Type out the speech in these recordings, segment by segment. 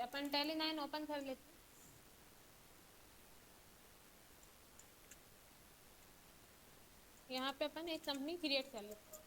अपन tally 9 open कर लेते हैं। यहाँ पे अपन एक कंपनी क्रिएट कर लेते हैं।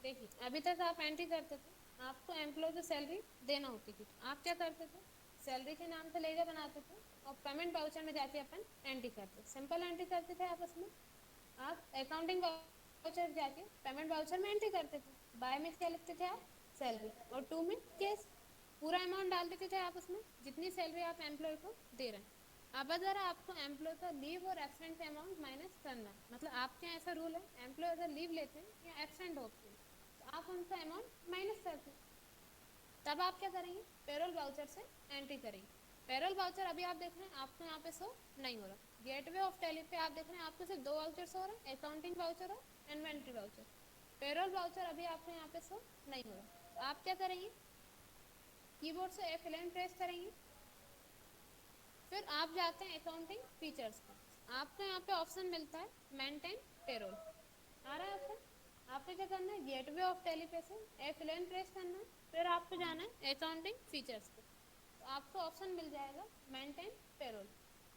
देखिए अभी तक आप एंट्री करते थे, आपको एम्प्लॉय को सैलरी देना होती थी, आप क्या करते थे, सैलरी के नाम से लेजर बनाते थे और पेमेंट वाउचर में जाके अपन एंट्री करते, सिंपल एंट्री करते थे। आप उसमें आप अकाउंटिंग वाउचर जाके पेमेंट वाउचर में एंट्री करते थे। बाय में क्या लिखते थे आप, सैलरी, और टू में कैश, पूरा अमाउंट डाल देते थे आप उसमें, जितनी सैलरी आप एम्प्लॉय को दे रहे हैं। अब अगर आपको एम्प्लॉय का लीव और एब्सेंट का अमाउंट माइनस करना है, मतलब आपके यहाँ ऐसा रूल है, एम्प्लॉय अगर लीव लेते हैं या एब्सेंट होते हैं तो आप उनका अमाउंट माइनस करते हैं। तब आप क्या करेंगे, पेरोल वाउचर से एंट्री करेंगे। पेरोल वाउचर अभी आप देख रहे हैं आपको यहाँ पे शो नहीं हो रहा। गेटवे ऑफ टैली पे आप देख रहे हैं आपको सिर्फ 2 वाउचर हो रहे हैं, अकाउंटिंग वाउचर और इन्वेंट्री वाउचर। पेरोल वाउचर अभी आपको यहाँ पे शो नहीं हो रहा। तो आप क्या करेंगे, कीबोर्ड से F11 प्रेस करेंगे, फिर आप जाते हैं अकाउंटिंग फीचर्स पर। आपको यहाँ पे ऑप्शन मिलता है मेंटेन पेरोल, आ रहा है ऑप्शन। आपको क्या करना है, गेटवे ऑफ टैली पे से F11 प्रेस करना है, फिर आपको जाना है अकाउंटिंग फीचर्स पे, तो आपको ऑप्शन मिल जाएगा मेंटेन पेरोल।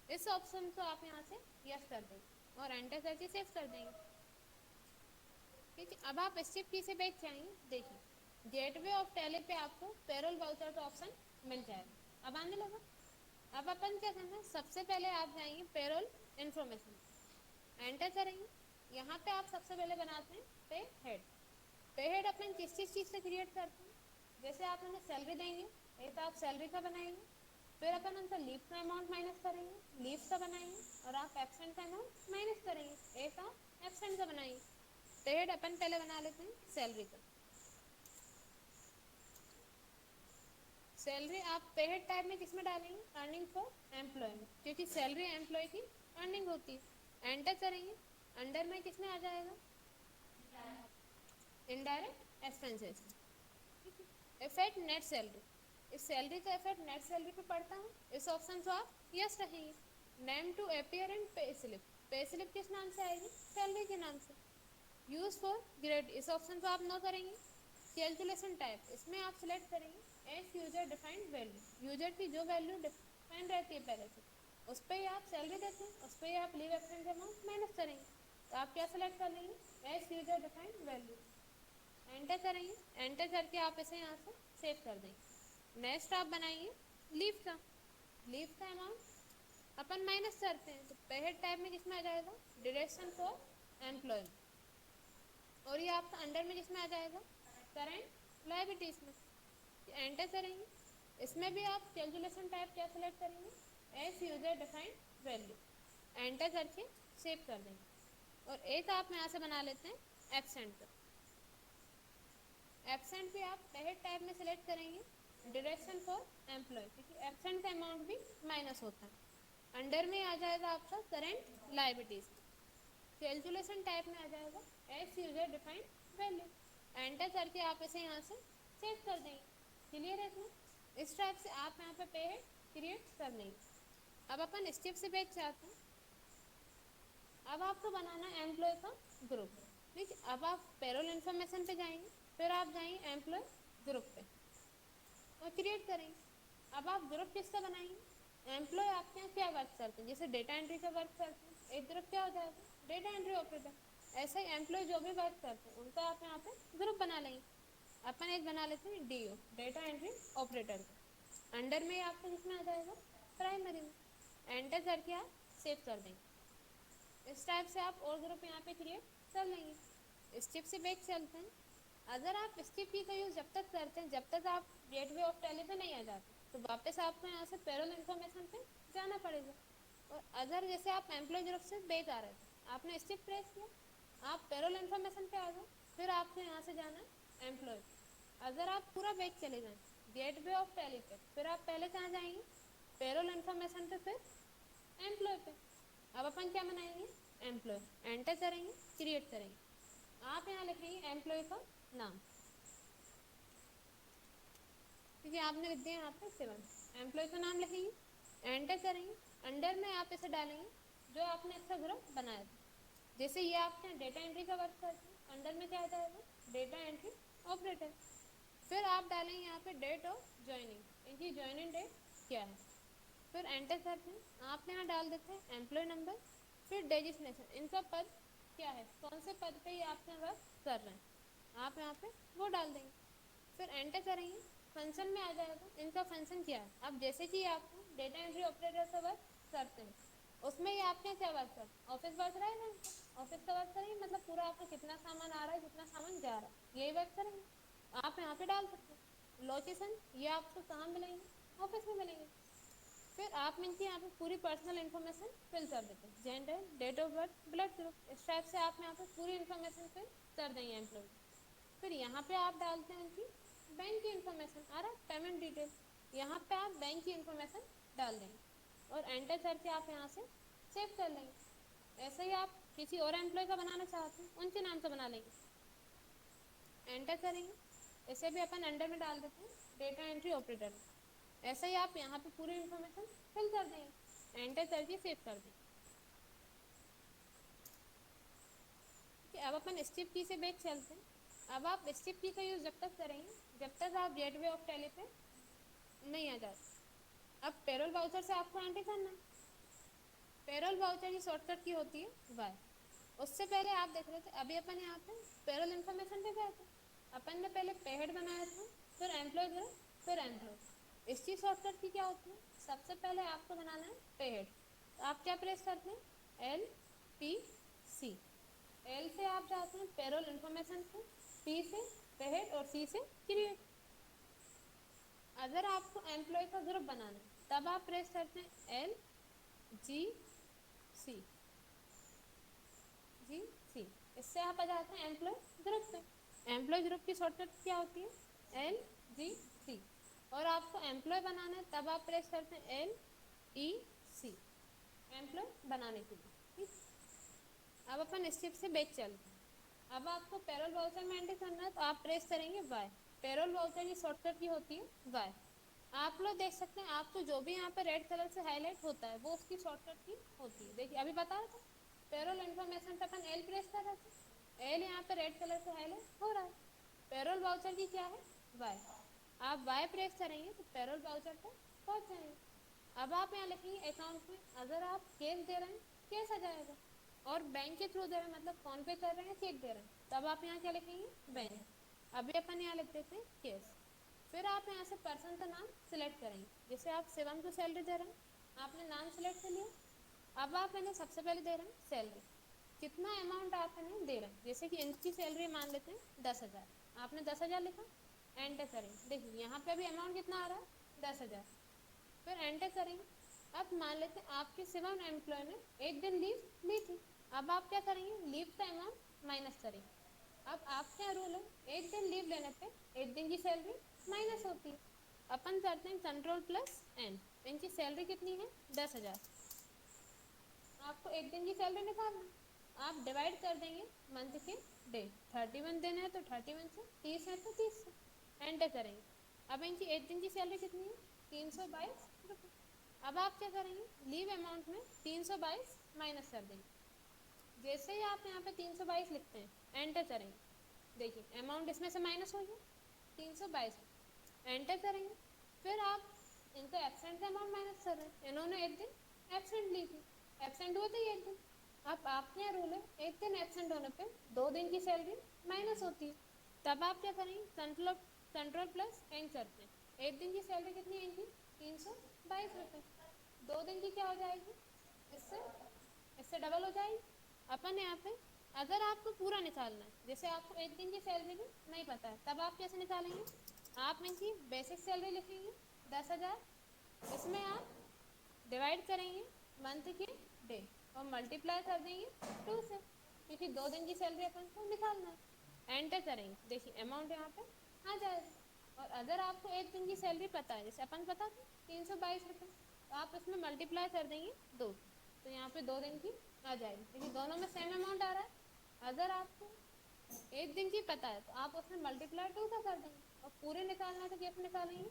इस ऑप्शन को आप यहाँ से यस कर देंगे और एंटर करके सेव कर देंगे। ठीक है, अब आप स्टेप की से बैक जाएंगे। देखिए गेटवे ऑफ टैली पे आपको पेरोल वाउचर का ऑप्शन मिल जाएगा, अब आने लगा। अब अपन क्या करना है, सबसे पहले आप जाएंगे पेरोल इन्फॉर्मेशन, एंटर करेंगे। यहाँ पे आप सबसे पहले बनाते हैं पे हेड। पे हेड अपन किस चीज़ से क्रिएट करते हैं, जैसे आप उन्हें सैलरी देंगे, एक तो आप सैलरी का बनाएंगे, फिर अपन उनसे लीव का अमाउंट माइनस करेंगे, लीव का बनाएंगे, और आप एब्सेंट का अमाउंट माइनस करेंगे, एक आप एब्सेंट का बनाएंगे। पे हेड अपन पहले बना लेते हैं सैलरी का। सैलरी आप पे हेड टाइप में किसमें डालेंगे, अर्निंग फॉर एम्प्लॉय में, क्योंकि सैलरी एम्प्लॉय की अर्निंग होती है। एंटर करेंगे, अंडर में किसमें आ जाएगा, indirect expenses. Effect net salary, इस सैलरी का इफेक्ट नेट सैलरी पे पड़ता है, इस ऑप्शन को आप यस रखेंगे। Name to appear in pay slip, pay slip किस नाम से आएगी, सैलरी के नाम से। यूज फॉर ग्रेड, इस ऑप्शन को आप नो करेंगे। कैलकुलेशन टाइप, इसमें आप सिलेक्ट करेंगे as user defined value, user की जो वैल्यू डिफाइंड रहती है पहले से उस पर ही आप सैलरी देते हैं, उस पर ही आप लीव एब्सेंट अमाउंट माइनस करेंगे। तो आप क्या सिलेक्ट कर लेंगे, as user defined value, enter करेंगे। एंटर करके आप इसे यहाँ से सेव कर देंगे। नेक्स्ट आप बनाएंगे लीव का। लीव का अमाउंट अपन माइनस करते हैं, तो पहले टाइप में किसमें आ जाएगा, डिडक्शन फॉर एम्प्लॉय, और ये आपका अंडर में किसमें आ जाएगा, करेंट लायबिलिटीज में। एंटर करेंगे, इसमें भी आप कैलकुलेशन टाइप क्या सिलेक्ट करेंगे, as user defined value, enter करके सेव कर देंगे। और एक आप यहाँ से बना लेते हैं एब्सेंट का। एब्सेंट भी आप पहले टाइप में सिलेक्ट करेंगे, डिडक्शन फॉर एम्प्लॉय, क्योंकि एब्सेंट का अमाउंट भी माइनस होता है। अंडर में आ जाएगा आपका करेंट लायबिलिटीज, कैलकुलेशन टाइप में आ जाएगा as user defined value, enter करके आप इसे यहाँ से सेव कर देंगे। क्लियर है इतना, इस टाइप से आप यहाँ पे पे हेड क्रिएट कर लेंगे। अब अपन स्टेप से बैक जाते हैं। अब आपको बनाना है एम्प्लॉय का ग्रुप। ठीक है, अब आप पेरोल इन्फॉर्मेशन पे जाएंगे, फिर आप जाएंगे एम्प्लॉय ग्रुप पे और क्रिएट करेंगे। अब आप ग्रुप किसका बनाएंगे, एम्प्लॉय आपके यहाँ क्या वर्क करते हैं, जैसे डेटा एंट्री का वर्क करते हैं, एक ग्रुप क्या हो जाएगा, डेटा एंट्री ऑपरेटर। ऐसे ही एम्प्लॉय जो भी वर्क करते हैं उनका आप यहाँ पे ग्रुप बना लेंगे। अपन एक बना लेते हैं DO, डेटा एंट्री ऑपरेटर का। अंडर में आपका किसमें आ जाएगा, प्राइमरी में। एंटर करके आप सेव कर देंगे। इस टाइप से आप और ग्रुप यहाँ पे क्रिएट कर लेंगे। स्टेप से बैक चलते हैं। अगर आप स्टेप की का यूज जब तक करते हैं जब तक आप गेटवे ऑफ टैली पे नहीं आ जाते, तो वापस आपको यहाँ से पेरोल इन्फॉर्मेशन पे जाना पड़ेगा। और अगर जैसे आप एम्प्लॉय ग्रुप से बैक आ रहे थे, आपने स्टेप प्रेस किया, आप पेरोल इन्फॉर्मेशन पे आ गए, फिर आपको यहाँ से जाना है एम्प्लॉय। अगर आप पूरा बैक चले जाएं गेटवे ऑफ टैली पे, फिर आप पहले कहाँ जाएंगे, पेरोल इन्फॉर्मेशन पे फिर एम्प्लॉय पे। अब अपन क्या बनाएंगे, एम्प्लॉय एंटर करेंगे, क्रिएट करेंगे। आप यहाँ लिखेंगे एम्प्लॉय का नाम, क्योंकि आपने लिख दिया यहाँ पे 7, एम्प्लॉय का नाम लिखेंगे, एंटर करेंगे। अंडर में आप इसे डालेंगे जो आपने इसका ग्रुप बनाया था। जैसे ये आपने डेटा एंट्री का वर्क करते हैं, अंडर में क्या आ जाएगा, डेटा एंट्री ऑपरेटर। फिर आप डालेंगे यहाँ पे डेट ऑफ ज्वाइनिंग, इनकी ज्वाइनिंग डेट क्या है, फिर एंटर करते हैं। आप यहाँ डाल देते हैं एम्प्लॉय नंबर, फिर डेजिग्नेशन, इनका पद क्या है, कौन से पद पे ये आपके वर्क कर रहे हैं, आप यहाँ पे वो डाल देंगे। फिर एंटर करेंगे, फंक्शन में आ जाएगा इनका फंक्शन क्या है। अब जैसे कि आपको डेटा एंट्री ऑपरेटर का वर्क करते हैं, उसमें ये आपके क्या वर्क करते हैं, ऑफिस वर्क रहेगा इनका, ऑफिस का वर्क करेंगे, मतलब पूरा आपका कितना सामान आ रहा है कितना सामान जा रहा है यही वर्क करेंगे। आप यहाँ पे डाल सकते हैं लोकेशन, ये आपको कहाँ मिलेंगे, ऑफिस में मिलेंगे। फिर आप इनकी यहाँ पे पूरी पर्सनल इन्फॉर्मेशन फिल कर देते हैं, gender, date of birth, blood group, इस टाइप से आप यहाँ पे पूरी इन्फॉर्मेशन फिल कर देंगे एम्प्लॉय। फिर यहाँ पे आप डालते हैं उनकी बैंक की इन्फॉर्मेशन, आ रहा है पेमेंट डिटेल, यहाँ पे आप बैंक की इन्फॉर्मेशन डाल देंगे और एंटर करके आप यहाँ से सेव कर लेंगे। ऐसे ही आप किसी और एम्प्लॉय का बनाना चाहते हैं उनके नाम से बना लेंगे, एंटर करेंगे। इसे भी अपन अंडर में डाल देते हैं डेटा एंट्री ऑपरेटर। ऐसे ही आप यहाँ पे पूरी इन्फॉर्मेशन फिल कर देंगे, एंटर करके सेव कर देंगे। अब अपन स्टेप की से बैक चलते हैं। अब आप स्टेप की का यूज जब तक करेंगे जब तक आप गेटवे ऑफ टैली पे नहीं आ जाते। अब पेरोल वाउचर से आपको एंट्री करना है। पेरोल वाउचर की शॉर्टकट की होती है वाई। उससे पहले आप देख रहे थे अभी अपन यहाँ पे पेरोल इन्फॉर्मेशन पे गए थे, अपन ने पहले पे हेड बनाया था, फिर एम्प्लॉय ग्रुप, फिर एम्प्लॉय। इसकी शॉर्टकट की क्या होती है, सबसे पहले आपको बनाना है पे हेड, तो आप क्या प्रेस करते हैं LPC। एल से आप जाते हैं पेरोल इन्फॉर्मेशन पे, पी से पे हेड और सी से क्रिएट। अगर आपको एम्प्लॉय का ग्रुप बनाना है तब आप प्रेस करते हैं LGC, इससे आप आ जाते हैं एम्प्लॉय ग्रुप पे। एम्प्लॉय ग्रुप की शॉर्टकट क्या होती है LGC। और आपको एम्प्लॉय बनाना है तब आप प्रेस करते हैं LEC, एम्प्लॉय बनाने के लिए, ठीक। अब अपन स्टेप से बैक चलते हैं। अब आपको पेरोल वाउचर में एंटर करना है तो आप प्रेस करेंगे वाई। पेरोल वाउचर की शॉर्टकट की होती है वाई। आप लोग देख सकते हैं आपको जो भी यहाँ पे रेड कलर से हाईलाइट होता है वो उसकी शॉर्टकट की होती है। देखिए अभी बता रहा था पेरोल इन्फॉर्मेशन पे अपन एल प्रेस कर रहे थे, एल यहाँ पे रेड कलर से हाईलाइट हो रहा है। पेरोल वाउचर की क्या है वाई, आप वाई प्रेस करेंगे तो पेरोल वाउचर पर पहुँच जाएंगे। अब आप यहाँ लिखेंगे अकाउंट में, अगर आप कैश दे रहे हैं कैश आ जाएगा, और बैंक के थ्रू दे रहे हैं मतलब फोन पे कर रहे हैं चेक दे रहे हैं तब आप यहाँ क्या लिखेंगे बैंक। अभी अपन यहाँ लिख देते हैं कैश। फिर आप यहाँ से पर्सन का नाम सिलेक्ट करेंगे, जैसे आप शिवम को सैलरी दे रहे हैं, आपने नाम सिलेक्ट कर लिया। अब आप इन्हें सबसे पहले दे रहे हैं सैलरी, कितना अमाउंट आप इन्हें दे रहे हैं, जैसे कि इनकी सैलरी मान लेते हैं 10,000, आपने 10,000 लिखा, एंटर करेंगे। देखिए यहाँ पे अभी अमाउंट कितना आ रहा है 10,000, फिर एंटर करेंगे। अब मान लेते हैं आपके शिवम एम्प्लॉय ने एक दिन लीव ली थी, अब आप क्या करेंगे लीव का अमाउंट माइनस करेंगे। अब आपके यहाँ रूल है एक दिन लीव लेने पे एक दिन की सैलरी माइनस होती है। अपन करते हैं Ctrl+N, इनकी सैलरी कितनी है 10,000, आपको एक दिन की सैलरी निकालना, आप डिवाइड कर देंगे मंथ के डे, 31 दिन है तो 31 से, 30 है तो 30 से, एंटर करेंगे। अब इनकी एक दिन की सैलरी कितनी है 322 रुपये। अब आप क्या करेंगे लीव अमाउंट में 322 माइनस कर देंगे। जैसे ही आप यहाँ पे 322 लिखते हैं एंटर करेंगे, देखिए अमाउंट इसमें से माइनस हो गया 322, एंटर करेंगे। फिर आप इनका एब्सेंट का अमाउंट माइनस कर रहे हैं, इन्होंने एक दिन एब्सेंट ली थी, एब्सेंट हुए थे एक दिन। अब आपके यहाँ रूल है एक दिन एब्सेंट होने पे 2 दिन की सैलरी माइनस होती है, तब आप क्या करेंगे Ctrl+N करते हैं। एक दिन की सैलरी कितनी है इनकी 322 रुपये, 2 दिन की क्या हो जाएगी इससे डबल हो जाएगी। अपन यहाँ पे अगर आपको पूरा निकालना है, जैसे आपको एक दिन की सैलरी भी नहीं पता है तब आप कैसे निकालेंगे, आप इनकी बेसिक सैलरी लिखेंगे 10,000, इसमें आप डिवाइड करेंगे मंथ के डे और मल्टीप्लाई कर देंगे 2 से, क्योंकि 2 दिन की सैलरी अपन को निकालना है, एंटर करेंगे। देखिए अमाउंट यहाँ पे आ जाएगा। और अगर आपको एक दिन की सैलरी पता है, जैसे अपन पता था 322 रुपये, तो आप इसमें मल्टीप्लाई कर देंगे 2, तो यहाँ पे 2 दिन की आ जाएगी, क्योंकि दोनों में सेम अमाउंट आ रहा है। अगर आपको 1 दिन की पता है तो आप उसमें मल्टीप्लाई 2 का कर देंगे, और पूरे निकालना है तो कैसे निकालेंगे,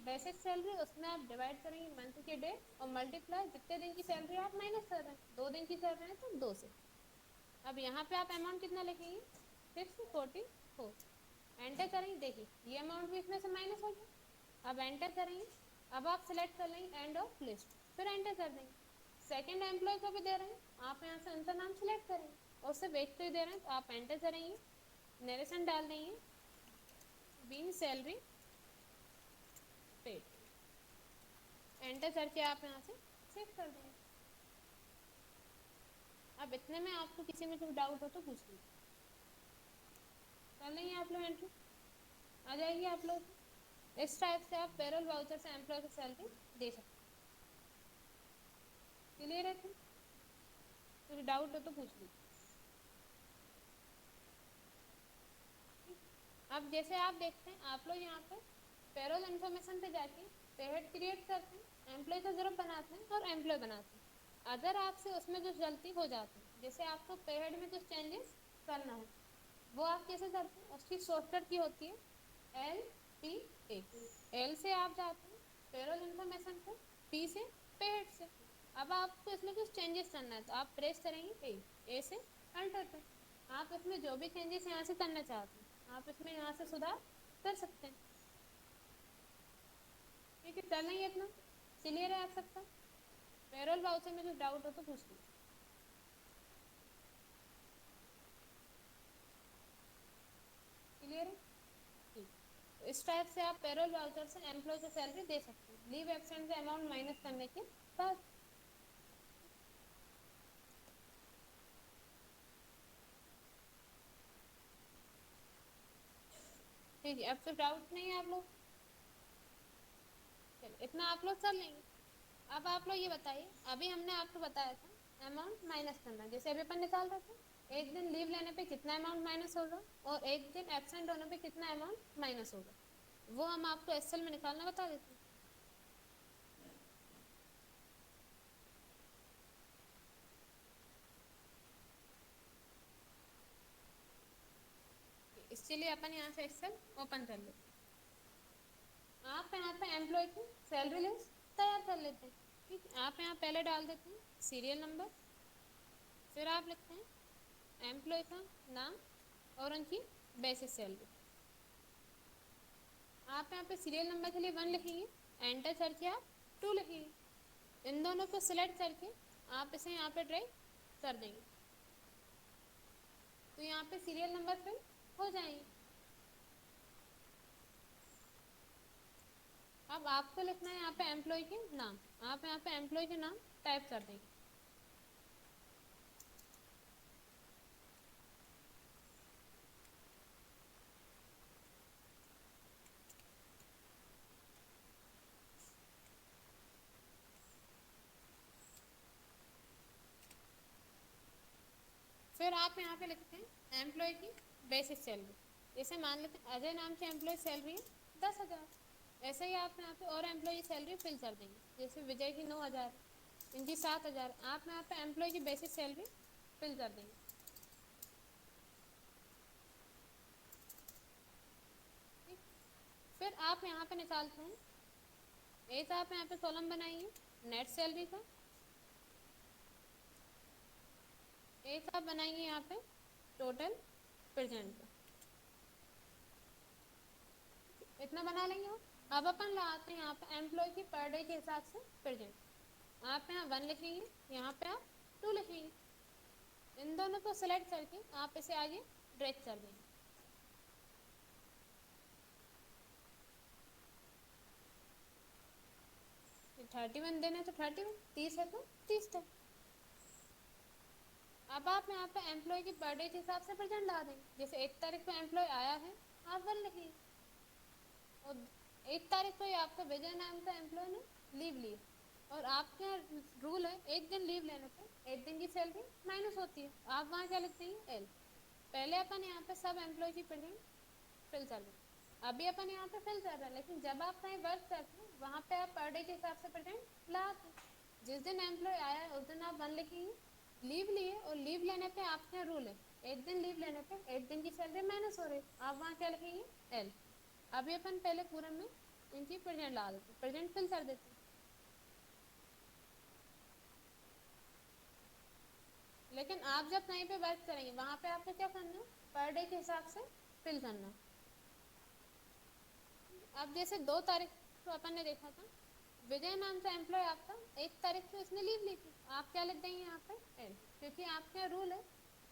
बेसिक सैलरी उसमें आप डिवाइड करेंगे मंथ के डेट और मल्टीप्लाई जितने दिन की सैलरी आप माइनस कर रहे हैं, 2 दिन की कर रहे हैं तो 2 से। अब यहाँ पे आप अमाउंट कितना लिखेंगे 644, एंटर करेंगे, देखिए ये अमाउंट भी इसमें से माइनस हो गया। अब एंटर करेंगे, अब आप सिलेक्ट कर लेंगे एंड ऑफ लिस्ट, फिर एंटर कर देंगे। सेकंड एम्प्लॉय को भी दे रहे हैं, आप यहाँ से उनका नाम सिलेक्ट करेंगे और सिर्फ एक को ही दे रहे हैं तो आप एंटर करेंगे, नरेशन डाल देंगे, बीइंग सैलरी पेड, एंटर करके आप यहाँ से सेव कर देंगे। अब इतने में आपको किसी में कुछ डाउट हो तो पूछ लीजिए, कर लेंगे आप लोग एंट्री, आ जाएगी आप लोग। इस टाइप से आप पेरोल वाउचर से एम्प्लॉय को सैलरी दे सकते हैं। क्लियर है? कुछ डाउट हो तो पूछ लीजिए। अब जैसे आप देखते हैं, आप लोग यहाँ पे पेरोल इन्फॉर्मेशन पे जाके पेहेड क्रिएट करते हैं, एम्प्लॉय का ग्रुप बनाते हैं और एम्प्लॉय बनाते हैं। अगर आपसे उसमें कुछ गलती हो जाती है, जैसे आपको पेहेड में कुछ चेंजेस करना है, वो आप कैसे करते हैं, उसकी शॉर्टकट की होती है LPA। L से आप जाते हैं पेरोल इन्फॉर्मेशन पे, P से पेहेड से। अब आपको इसमें कुछ चेंजेस करना है तो आप प्रेस करेंगे A से अल्टर पे। आप इसमें जो भी चेंजेस यहाँ से करना चाहते हैं आप इसमें यहाँ से सुधार कर सकते हैं। ठीक है, चल नहीं इतना क्लियर है आप सबका? पेरोल वाउचर में कुछ डाउट हो तो पूछ लीजिए। क्लियर है? ठीक, तो इस टाइप से आप पेरोल वाउचर से एम्प्लॉय को सैलरी दे सकते हैं, लीव एब्सेंट से अमाउंट माइनस करने के बाद। ठीक है, अब तो डाउट नहीं है आप लोग? चलिए इतना आप लोग कर लेंगे। अब आप लोग ये बताइए, अभी हमने आपको बताया था अमाउंट माइनस करना, जैसे अभी अपन निकाल रहे थे, एक दिन लीव लेने पे कितना अमाउंट माइनस होगा और एक दिन एब्सेंट होने पे कितना अमाउंट माइनस होगा, वो हम आपको एक्सेल में निकालना बता देते हैं। इसके लिए अपन यहाँ से एक्सेल ओपन कर लेते हैं। आप यहाँ पे एम्प्लॉय की सैलरी लिस्ट तैयार कर लेते हैं। ठीक है, आप यहाँ पहले डाल देते हैं सीरियल नंबर, फिर आप लिखते हैं एम्प्लॉय का नाम और उनकी बेसिक सैलरी। आप यहाँ पे सीरियल नंबर के लिए 1 लिखेंगे, एंटर करके आप 2 लिखेंगे। इन दोनों को सिलेक्ट करके आप इसे यहाँ पे ड्रैग कर देंगे, तो यहाँ पे सीरियल नंबर फिल हो जाएंगे। अब आपको लिखना है यहाँ पे एम्प्लॉय के नाम, आप यहाँ पे एम्प्लॉय के नाम टाइप कर देंगे। फिर आप यहाँ पे लिखते हैं एम्प्लॉय की बेसिक सैलरी, जैसे मान लेते हैं अजय नाम के एम्प्लॉय सैलरी 10,000, ऐसे ही आप यहाँ पे और एम्प्लॉय की सैलरी फिल कर देंगे, जैसे विजय की 9,000, इनकी 7,000, आप यहाँ पे एम्प्लॉय की बेसिक सैलरी फिल कर देंगे। ठीक, फिर आप यहाँ पे निकालते हैं, एक आप यहाँ पे कॉलम बनाइए नेट सैलरी का, एक आप बनाएंगे यहाँ पे टोटल प्रेजेंट का, इतना बना लेंगे हम। अब अपन लगाते हैं यहाँ पे एम्प्लॉय की पर डे के हिसाब से प्रेजेंट, आप यहाँ 1 लिखेंगे, यहाँ पे आप 2 लिखेंगे। इन दोनों को सिलेक्ट करके आप इसे आगे ड्रैग कर देंगे। 31 दिन है तो 31, 30 है तो 30 है। अब आप यहाँ पे एम्प्लॉय की पर डे के हिसाब से प्रेजेंट ला देंगे, जैसे 1 तारीख को एम्प्लॉय आया है आप 1 लिखेंगे, और 1 तारीख को ही आपका विजय नाम का एम्प्लॉय ने लीव ली, और आपके यहाँ रूल है 1 दिन लीव लेने पे 1 दिन की सैलरी माइनस होती है, आप वहाँ क्या लिखते हैं L। पहले अपन यहाँ पे सब एम्प्लॉय की प्रेजेंट फिल कर दें। अभी अपन यहाँ पे फिल कर रहे हैं, लेकिन जब आप कहीं वर्क करते हैं वहाँ पे आप पर डे के हिसाब से प्रेजेंट लाते हैं। जिस दिन एम्प्लॉय आया उस दिन आप 1 लिखेंगे, लीव लिए और लीव लेने पे आपके रूल है 1 दिन लीव लेने पे 1 दिन की सैलरी माइनस हो रही है, आप वहाँ क्या लिखेंगे एल। अभी अपन पहले पूरे में इनकी प्रेजेंट ला देते, प्रेजेंट फिल कर देते हैं। लेकिन आप जब कहीं पे वर्क करेंगे वहाँ पे आपको क्या करना है, पर डे के हिसाब से फिल करना है। अब जैसे 2 तारीख को अपन ने देखा था, विजय नाम का एम्प्लॉय आपका 1 तारीख को उसने लीव ली थी, आप क्या लिख देंगे यहाँ पे एल, क्योंकि आपका रूल है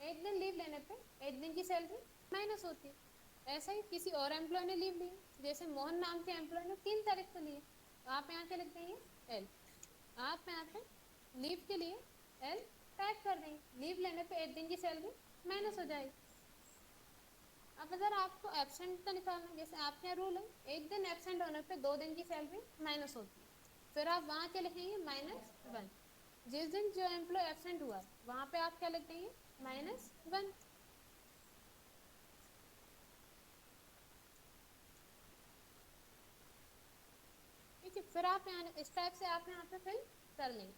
1 दिन लीव लेने पे 1 दिन की सैलरी माइनस होती है। ऐसा ही किसी और एम्प्लॉय ने लीव ली, जैसे मोहन नाम के एम्प्लॉय ने 3 तारीख को ली, तो आप यहाँ क्या लिख देंगे एल। आप यहाँ पे लीव के लिए एल टाइप कर देंगे, लीव लेने पे 1 दिन की सैलरी माइनस हो जाएगी। अब अगर आपको एब्सेंट का निकालना है, जैसे आपके यहाँ रूल है 1 दिन एब्सेंट होने पे 2 दिन की सैलरी माइनस होती है, फिर आप वहाँ क्या लिखेंगे -1। जिस दिन जो एम्प्लॉय एब्सेंट हुआ वहाँ पे आप क्या लिख देंगे -1। ठीक है, फिर आप यहाँ इस टाइप से आप यहाँ पे फिल कर लेंगे।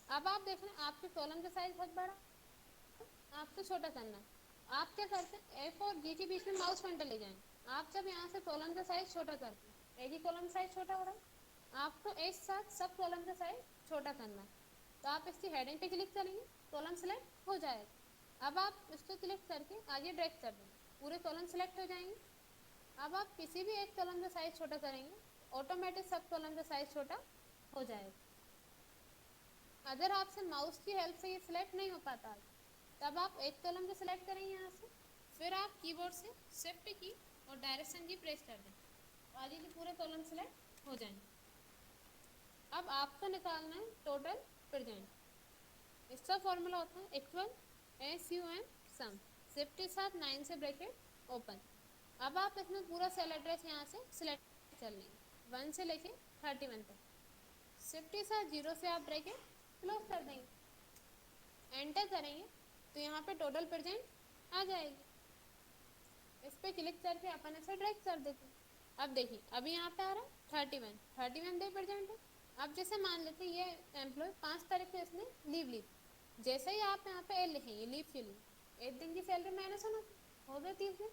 अब आप देख रहे हैं आपके कॉलम का साइज बहुत बड़ा, आपको छोटा करना है। आप क्या करते हैं, एफ और जी के बीच में माउस पॉइंटर ले जाएंगे। आप जब यहाँ से कॉलम का साइज छोटा करते हैं, एक ही कॉलम साइज छोटा हो रहा है, आपको एक साथ सब कॉलम का साइज छोटा करना है। तो आप इसकी हेडिंग पे क्लिक करेंगे, कॉलम सेलेक्ट हो जाएगा। अब आप इसको क्लिक करके आगे ड्रैग कर देंगे, पूरे कॉलम सेलेक्ट हो जाएंगे। अब आप किसी भी एक कॉलम का साइज छोटा करेंगे, ऑटोमेटिक सब कॉलम का साइज छोटा हो जाएगा। अगर आपसे माउस की हेल्प से ये सिलेक्ट नहीं हो पाता तब आप एक कॉलम को सिलेक्ट करेंगे यहाँ से, फिर आप कीबोर्ड से शिफ्ट की और डायरेक्शन की प्रेस कर दें, आगे के पूरे कॉलम सिलेक्ट हो जाएंगे। अब आपको निकालना है टोटल प्रेजेंट। इसका फॉर्मूला होता है इक्वल SUM सम, शिफ्ट के साथ 9 से ब्रैकेट ओपन। अब आप इसमें पूरा सेल एड्रेस यहाँ से सिलेक्ट कर लेंगे 1 से लेके 31 तक, शिफ्ट के साथ 0 से आप ब्रैकेट क्लोज कर देंगे, एंटर करेंगे तो यहाँ पे टोटल प्रेजेंट आ जाएगी। इस पर क्लिक करके अपन इसे ड्रैग कर देते हैं। अब देखिए अभी यहाँ पे आ रहा है 31 डे प्रेजेंट है। अब जैसे मान लेते हैं ये एम्प्लॉय 5 तारीख को इसने लीव ली, जैसे ही आप यहाँ पे एल लिखेंगे लीव के लिए 1 दिन की सैलरी माइनस होना हो गए 30 दिन।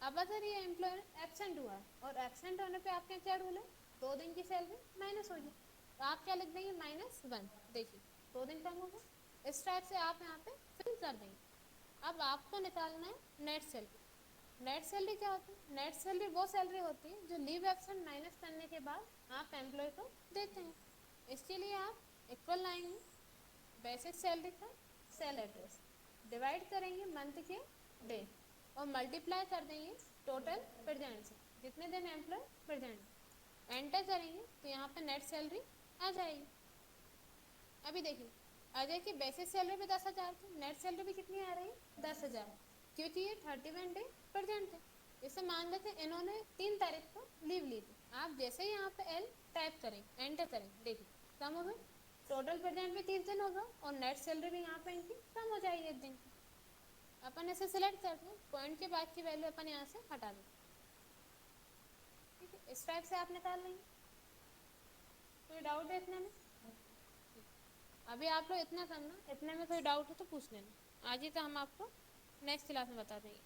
अब अगर ये एम्प्लॉय एबसेंट हुआ और एबसेंट होने पे आपके क्या रूल है 2 दिन की सैलरी माइनस होगी, तो आप क्या लिख देंगे -1। देखिए 2 दिन कम होगा, इस टाइप से आप यहाँ पे फिल कर देंगे। अब आपको निकालना है नेट सैलरी। नेट सैलरी क्या होती है, नेट सैलरी वो सैलरी होती है जो लीव एब्सेंट माइनस करने के बाद आप एम्प्लॉय को देते हैं। इसके लिए आप इक्वल लाएंगे बेसिक सैलरी का सेल एड्रेस, डिवाइड करेंगे मंथ के डे और मल्टीप्लाई कर देंगे टोटल प्रेजेंट से, जितने दिन एम्प्लॉय प्रेजेंट, एंटर करेंगे तो यहाँ पे नेट सैलरी आ जाएगी। अभी देखिए अजय की बेसिक सैलरी भी 10,000 थी, नेट सैलरी भी कितनी आ रही है 10,000, क्योंकि ये 31 डे प्रेजेंट है। इसे मान लेते इन्होंने 3 तारीख को लीव ली थी, आप जैसे ही यहाँ पे एल टाइप करेंगे एंटर करेंगे, देखिए कम हो गए, टोटल प्रेजेंट भी 30 दिन होगा और नेट सैलरी भी यहाँ पे इनकी कम हो जाएगी 1 दिन की। अपन इसे सिलेक्ट करते हैं, पॉइंट के बाद की वैल्यू अपन यहाँ से हटा दें। ठीक है, इस टाइप से आप निकाल लेंगे। कोई डाउट है इतने में? अभी आप लोग इतना करना, इतने में कोई डाउट हो तो पूछ लेना, आज ही तो हम आपको नेक्स्ट क्लास में बता देंगे।